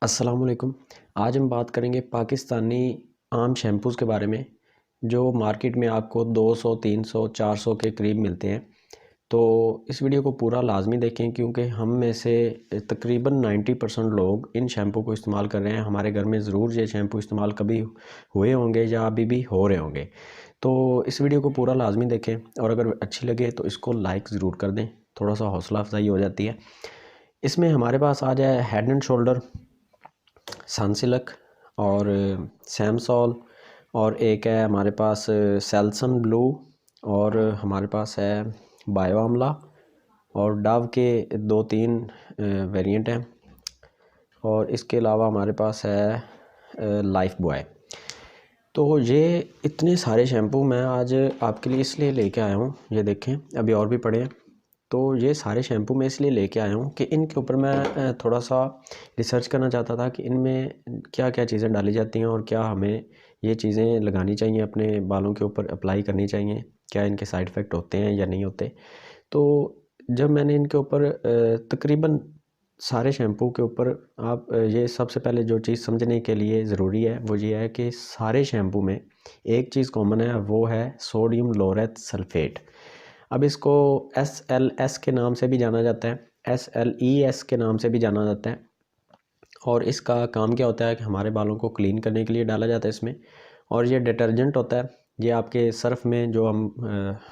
अस्सलाम वालेकुम। आज हम बात करेंगे पाकिस्तानी आम शैम्पूज़ के बारे में जो मार्केट में आपको 200, 300, 400 के करीब मिलते हैं। तो इस वीडियो को पूरा लाजमी देखें क्योंकि हम में से तकरीबन 90% लोग इन शैम्पू को इस्तेमाल कर रहे हैं। हमारे घर में ज़रूर ये शैम्पू इस्तेमाल कभी हुए होंगे या अभी भी हो रहे होंगे। तो इस वीडियो को पूरा लाजमी देखें और अगर अच्छी लगे तो इसको लाइक ज़रूर कर दें, थोड़ा सा हौसला अफजाई हो जाती है। इसमें हमारे पास आ जाए हेड एंड शोल्डर, सनसिल्क और सैमसॉल, और एक है हमारे पास सेल्सन ब्लू, और हमारे पास है बायो आमला, और डव के 2-3 वेरिएंट हैं, और इसके अलावा हमारे पास है लाइफ बॉय। तो ये इतने सारे शैम्पू मैं आज आपके लिए इसलिए लेके आया हूँ, ये देखें अभी और भी पड़े हैं। तो ये सारे शैम्पू मैं इसलिए लेके आया हूँ कि इनके ऊपर मैं थोड़ा सा रिसर्च करना चाहता था कि इनमें क्या क्या चीज़ें डाली जाती हैं और क्या हमें ये चीज़ें लगानी चाहिए, अपने बालों के ऊपर अप्लाई करनी चाहिए, क्या इनके साइड इफ़ेक्ट होते हैं या नहीं होते। तो जब मैंने इनके ऊपर तकरीबन सारे शैम्पू के ऊपर आप ये सबसे पहले जो चीज़ समझने के लिए ज़रूरी है वो ये है कि सारे शैम्पू में एक चीज़ कॉमन है, वो है सोडियम लोरेट सल्फेट। अब इसको SLS के नाम से भी जाना जाता है, SLES के नाम से भी जाना जाता है। और इसका काम क्या होता है कि हमारे बालों को क्लीन करने के लिए डाला जाता है इसमें। और ये डिटर्जेंट होता है, ये आपके सर्फ़ में जो हम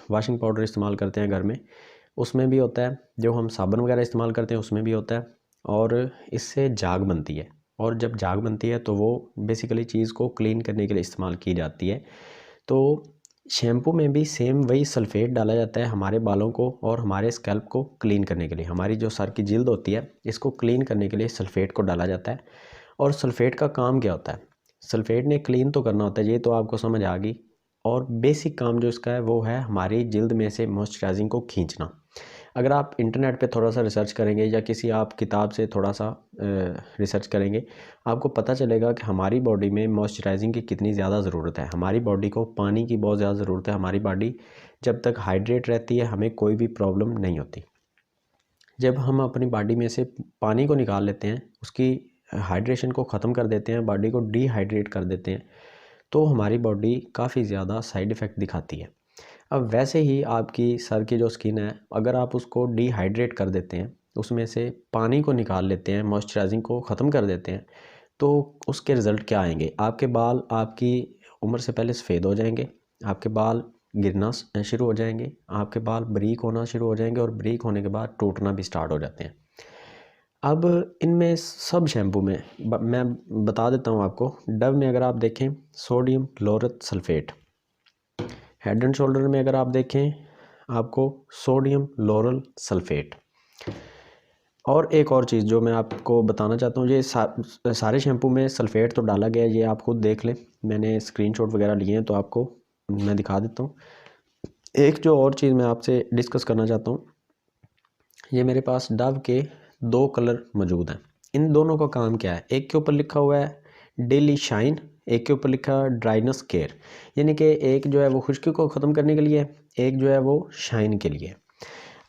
वॉशिंग पाउडर इस्तेमाल करते हैं घर में उसमें भी होता है, जो हम साबुन वगैरह इस्तेमाल करते हैं उसमें भी होता है। और इससे झाग बनती है, और जब झाग बनती है तो वो बेसिकली चीज़ को क्लीन करने के लिए इस्तेमाल की जाती है। तो शैम्पू में भी सेम वही सल्फ़ेट डाला जाता है हमारे बालों को और हमारे स्कैल्प को क्लीन करने के लिए। हमारी जो सर की जिल्द होती है इसको क्लीन करने के लिए सल्फ़ेट को डाला जाता है। और सल्फ़ेट का काम क्या होता है? सल्फ़ेट ने क्लीन तो करना होता है, ये तो आपको समझ आ गई। और बेसिक काम जो इसका है वो है हमारी जिल्द में से मॉइस्चराइजिंग को खींचना। अगर आप इंटरनेट पे थोड़ा सा रिसर्च करेंगे या किसी आप किताब से थोड़ा सा रिसर्च करेंगे, आपको पता चलेगा कि हमारी बॉडी में मॉइस्चराइजिंग की कितनी ज़्यादा ज़रूरत है। हमारी बॉडी को पानी की बहुत ज़्यादा ज़रूरत है। हमारी बॉडी जब तक हाइड्रेट रहती है हमें कोई भी प्रॉब्लम नहीं होती। जब हम अपनी बॉडी में से पानी को निकाल लेते हैं, उसकी हाइड्रेशन को ख़त्म कर देते हैं, बॉडी को डिहाइड्रेट कर देते हैं, तो हमारी बॉडी काफ़ी ज़्यादा साइड इफ़ेक्ट दिखाती है। अब वैसे ही आपकी सर की जो स्किन है, अगर आप उसको डिहाइड्रेट कर देते हैं, उसमें से पानी को निकाल लेते हैं, मॉइस्चराइजिंग को ख़त्म कर देते हैं, तो उसके रिज़ल्ट क्या आएंगे? आपके बाल आपकी उम्र से पहले सफ़ेद हो जाएंगे, आपके बाल गिरना शुरू हो जाएंगे, आपके बाल बारीक होना शुरू हो जाएंगे, और बारीक होने के बाद टूटना भी स्टार्ट हो जाते हैं। अब इनमें सब शैम्पू में मैं बता देता हूँ आपको। डव में अगर आप देखें sodium laureth sulphate, head and shoulder में अगर आप देखें आपको सोडियम लोरल सल्फेट। और एक और चीज़ जो मैं आपको बताना चाहता हूँ, ये सारे शैम्पू में सल्फेट तो डाला गया है, ये आप खुद देख लें, मैंने स्क्रीनशॉट वगैरह लिए हैं तो आपको मैं दिखा देता हूँ। एक जो और चीज़ मैं आपसे डिस्कस करना चाहता हूँ, ये मेरे पास डव के 2 कलर मौजूद हैं। इन दोनों का काम क्या है? एक के ऊपर लिखा हुआ है डेली शाइन, एक के ऊपर लिखा है ड्राइनेस केयर, यानी कि एक जो है वो खुश्की को ख़त्म करने के लिए, एक जो है वो शाइन के लिए।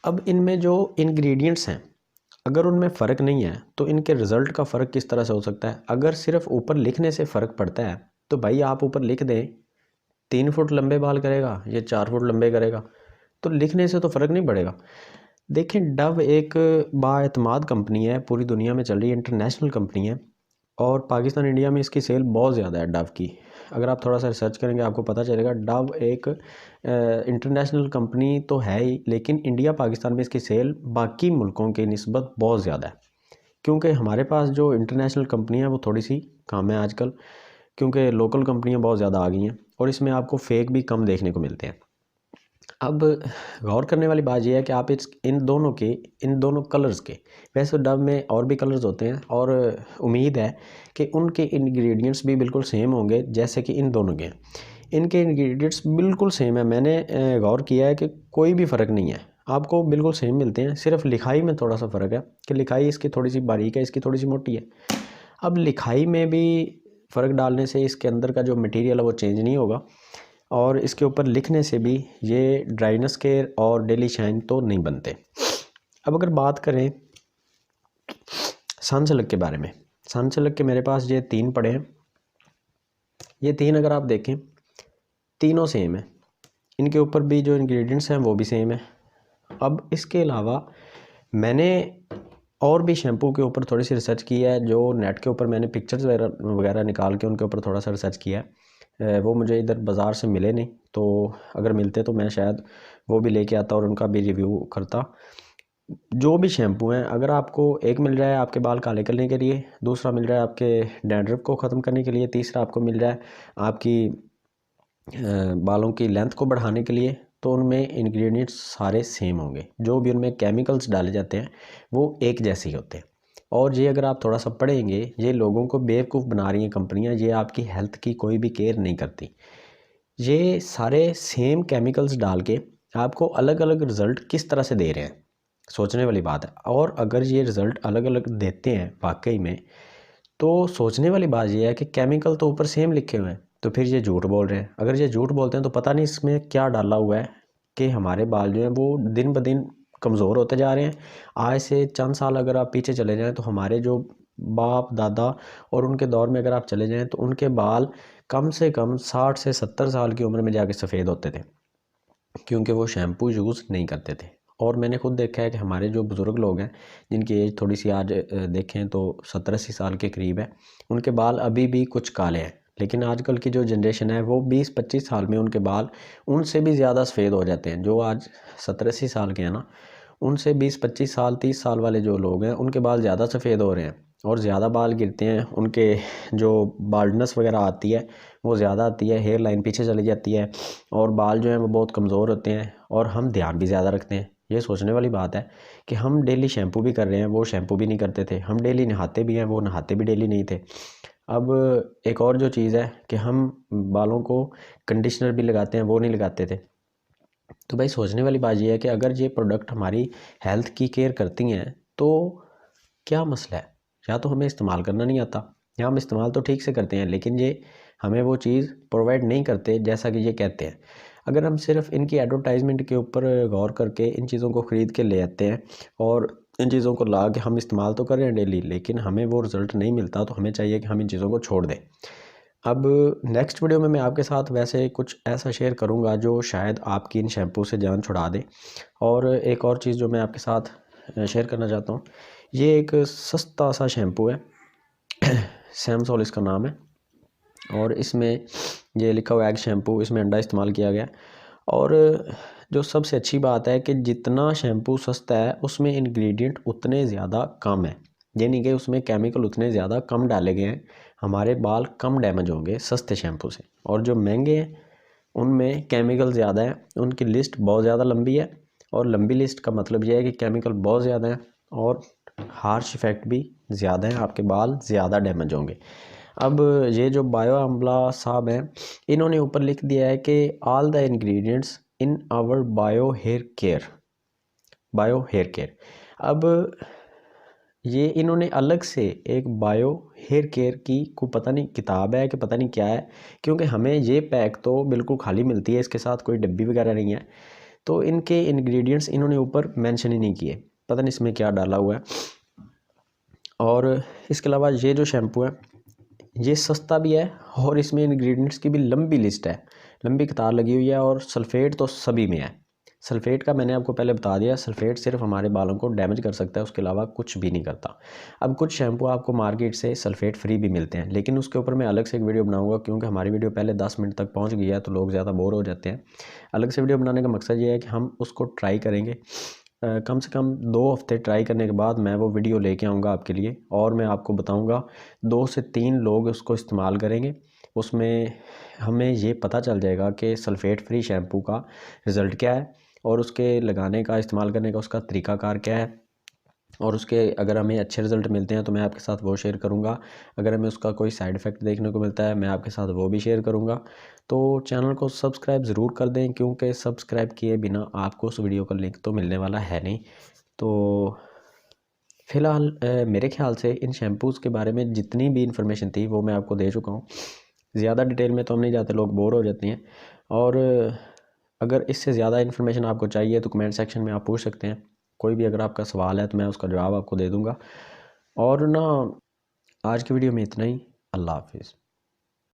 अब इनमें जो इंग्रेडिएंट्स हैं, अगर उनमें फ़र्क नहीं है तो इनके रिज़ल्ट का फ़र्क किस तरह से हो सकता है? अगर सिर्फ ऊपर लिखने से फ़र्क पड़ता है तो भाई आप ऊपर लिख दें 3 फुट लंबे बाल करेगा या 4 फुट लंबे करेगा, तो लिखने से तो फ़र्क नहीं पड़ेगा। देखें, डव एक बाएतमाद कंपनी है, पूरी दुनिया में चल रही है, इंटरनेशनल कंपनी है, और पाकिस्तान इंडिया में इसकी सेल बहुत ज़्यादा है डव की। अगर आप थोड़ा सा रिसर्च करेंगे आपको पता चलेगा डव एक इंटरनेशनल कंपनी तो है ही, लेकिन इंडिया पाकिस्तान में इसकी सेल बाकी मुल्कों की निस्बत बहुत ज़्यादा है। क्योंकि हमारे पास जो इंटरनेशनल कंपनी है वो थोड़ी सी कम है आजकल, क्योंकि लोकल कंपनियां बहुत ज़्यादा आ गई हैं और इसमें आपको फेक भी कम देखने को मिलते हैं। अब गौर करने वाली बात यह है कि आप इन दोनों कलर्स के, वैसे तो डव में और भी कलर्स होते हैं, और उम्मीद है कि उनके इंग्रेडिएंट्स भी बिल्कुल सेम होंगे जैसे कि इन दोनों के। इनके इंग्रेडिएंट्स बिल्कुल सेम है, मैंने गौर किया है कि कोई भी फ़र्क नहीं है, आपको बिल्कुल सेम मिलते हैं। सिर्फ लिखाई में थोड़ा सा फ़र्क है कि लिखाई इसकी थोड़ी सी बारीक है, इसकी थोड़ी सी मोटी है। अब लिखाई में भी फ़र्क डालने से इसके अंदर का जो मटेरियल है वो चेंज नहीं होगा, और इसके ऊपर लिखने से भी ये ड्राइनेस केयर और डेली शाइन तो नहीं बनते। अब अगर बात करें सनसिल्क के बारे में, सनसिल्क के मेरे पास ये 3 पड़े हैं। ये 3 अगर आप देखें तीनों सेम है, इनके ऊपर भी जो इंग्रेडिएंट्स हैं वो भी सेम है। अब इसके अलावा मैंने और भी शैम्पू के ऊपर थोड़ी सी रिसर्च की है, जो नेट के ऊपर मैंने पिक्चर्स वगैरह निकाल के उनके ऊपर थोड़ा सा रिसर्च किया है। वो मुझे इधर बाज़ार से मिले नहीं, तो अगर मिलते तो मैं शायद वो भी लेके आता और उनका भी रिव्यू करता। जो भी शैम्पू हैं, अगर आपको एक मिल रहा है आपके बाल काले करने के लिए, दूसरा मिल रहा है आपके डैंड्रफ को ख़त्म करने के लिए, तीसरा आपको मिल रहा है आपकी बालों की लेंथ को बढ़ाने के लिए, तो उनमें इंग्रेडिएंट्स सारे सेम होंगे। जो भी उनमें केमिकल्स डाले जाते हैं वो एक जैसे ही होते हैं। और ये अगर आप थोड़ा सा पढ़ेंगे, ये लोगों को बेवकूफ़ बना रही हैं कंपनियां, ये आपकी हेल्थ की कोई भी केयर नहीं करती। ये सारे सेम केमिकल्स डाल के आपको अलग अलग रिज़ल्ट किस तरह से दे रहे हैं, सोचने वाली बात है। और अगर ये रिज़ल्ट अलग अलग देते हैं वाकई में, तो सोचने वाली बात यह है कि केमिकल तो ऊपर सेम लिखे हुए हैं, तो फिर ये झूठ बोल रहे हैं। अगर ये झूठ बोलते हैं तो पता नहीं इसमें क्या डाला हुआ है कि हमारे बाल जो हैं वो दिन ब दिन कमज़ोर होते जा रहे हैं। आज से चंद साल अगर आप पीछे चले जाएं तो हमारे जो बाप दादा और उनके दौर में अगर आप चले जाएं तो उनके बाल कम से कम 60 से 70 साल की उम्र में जाके सफ़ेद होते थे, क्योंकि वो शैम्पू यूज़ नहीं करते थे। और मैंने खुद देखा है कि हमारे जो बुज़ुर्ग लोग हैं जिनकी एज थोड़ी सी आज देखें तो 70-80 साल के करीब है, उनके बाल अभी भी कुछ काले हैं। लेकिन आजकल की जो जनरेशन है वो 20-25 साल में उनके बाल उनसे भी ज़्यादा सफ़ेद हो जाते हैं। जो आज 70-80 साल के हैं ना, उनसे 20-25 साल 30 साल वाले जो लोग हैं उनके बाल ज़्यादा सफ़ेद हो रहे हैं और ज़्यादा बाल गिरते हैं। उनके जो बाल्डनेस वगैरह आती है वो ज़्यादा आती है, हेयर लाइन पीछे चली जाती है और बाल जो हैं वो बहुत कमज़ोर होते हैं। और हम ध्यान भी ज़्यादा रखते हैं। ये सोचने वाली बात है कि हम डेली शैम्पू भी कर रहे हैं, वो शैम्पू भी नहीं करते थे। हम डेली नहाते भी हैं, वो नहाते भी डेली नहीं थे। अब एक और जो चीज़ है कि हम बालों को कंडीशनर भी लगाते हैं, वो नहीं लगाते थे। तो भाई सोचने वाली बात ये है कि अगर ये प्रोडक्ट हमारी हेल्थ की केयर करती हैं तो क्या मसला है। या तो हमें इस्तेमाल करना नहीं आता, या हम इस्तेमाल तो ठीक से करते हैं लेकिन ये हमें वो चीज़ प्रोवाइड नहीं करते जैसा कि ये कहते हैं। अगर हम सिर्फ इनकी एडवर्टाइजमेंट के ऊपर गौर करके इन चीज़ों को ख़रीद के ले आते हैं और इन चीज़ों को ला के हम इस्तेमाल तो कर रहे हैं डेली, लेकिन हमें वो रिज़ल्ट नहीं मिलता, तो हमें चाहिए कि हम इन चीज़ों को छोड़ दें। अब नेक्स्ट वीडियो में मैं आपके साथ वैसे कुछ ऐसा शेयर करूंगा जो शायद आपकी इन शैम्पू से जान छुड़ा दे। और एक और चीज़ जो मैं आपके साथ शेयर करना चाहता हूँ, ये एक सस्ता सा शैम्पू है सैमसोल इसका नाम है, और इसमें ये लिखा हुआ एग शैम्पू, इसमें अंडा इस्तेमाल किया गया। और जो सबसे अच्छी बात है कि जितना शैम्पू सस्ता है उसमें इंग्रेडिएंट उतने ज़्यादा कम है। ये नहीं कि उसमें केमिकल उतने ज़्यादा कम डाले गए हैं, हमारे बाल कम डैमेज होंगे सस्ते शैम्पू से। और जो महंगे हैं उनमें केमिकल ज़्यादा है, उनकी लिस्ट बहुत ज़्यादा लंबी है। और लंबी लिस्ट का मतलब यह है कि केमिकल बहुत ज़्यादा है और हार्श इफ़ेक्ट भी ज़्यादा है, आपके बाल ज़्यादा डैमेज होंगे। अब ये जो बायो अम्ला साहब हैं, इन्होंने ऊपर लिख दिया है कि all the ingredients in our bio hair care. अब ये इन्होंने अलग से एक बायो हेयर केयर की को पता नहीं किताब है कि पता नहीं क्या है, क्योंकि हमें ये पैक तो बिल्कुल खाली मिलती है, इसके साथ कोई डब्बी वगैरह नहीं है। तो इनके इंग्रेडिएंट्स इन्होंने ऊपर मेंशन ही नहीं किए, पता नहीं इसमें क्या डाला हुआ है। और इसके अलावा ये जो शैम्पू है ये सस्ता भी है और इसमें इंग्रेडिएंट्स की भी लंबी लिस्ट है, लंबी कतार लगी हुई है। और सल्फ़ेट तो सभी में है। सल्फ़ेट का मैंने आपको पहले बता दिया, सल्फ़ेट सिर्फ हमारे बालों को डैमेज कर सकता है, उसके अलावा कुछ भी नहीं करता। अब कुछ शैम्पू आपको मार्केट से सल्फ़ेट फ्री भी मिलते हैं, लेकिन उसके ऊपर मैं अलग से एक वीडियो बनाऊंगा, क्योंकि हमारी वीडियो पहले 10 मिनट तक पहुंच गई है तो लोग ज़्यादा बोर हो जाते हैं। अलग से वीडियो बनाने का मकसद ये है कि हम उसको ट्राई करेंगे। कम से कम 2 हफ्ते ट्राई करने के बाद मैं वो वीडियो लेके आऊँगा आपके लिए, और मैं आपको बताऊँगा 2 से 3 लोग उसको इस्तेमाल करेंगे। उसमें हमें ये पता चल जाएगा कि सल्फ़ेट फ्री शैम्पू का रिज़ल्ट क्या है और उसके लगाने का, इस्तेमाल करने का उसका तरीक़ाकार क्या है। और उसके अगर हमें अच्छे रिज़ल्ट मिलते हैं तो मैं आपके साथ वो शेयर करूँगा, अगर हमें उसका कोई साइड इफ़ेक्ट देखने को मिलता है मैं आपके साथ वो भी शेयर करूँगा। तो चैनल को सब्सक्राइब ज़रूर कर दें, क्योंकि सब्सक्राइब किए बिना आपको उस वीडियो का लिंक तो मिलने वाला है नहीं। तो फ़िलहाल मेरे ख्याल से इन शैम्पूज़ के बारे में जितनी भी इन्फॉर्मेशन थी वो मैं आपको दे चुका हूँ। ज़्यादा डिटेल में तो हम नहीं जाते, लोग बोर हो जाते हैं। और अगर इससे ज़्यादा इन्फॉर्मेशन आपको चाहिए तो कमेंट सेक्शन में आप पूछ सकते हैं। कोई भी अगर आपका सवाल है तो मैं उसका जवाब आपको दे दूँगा। और ना आज की वीडियो में इतना ही। अल्लाह हाफिज़।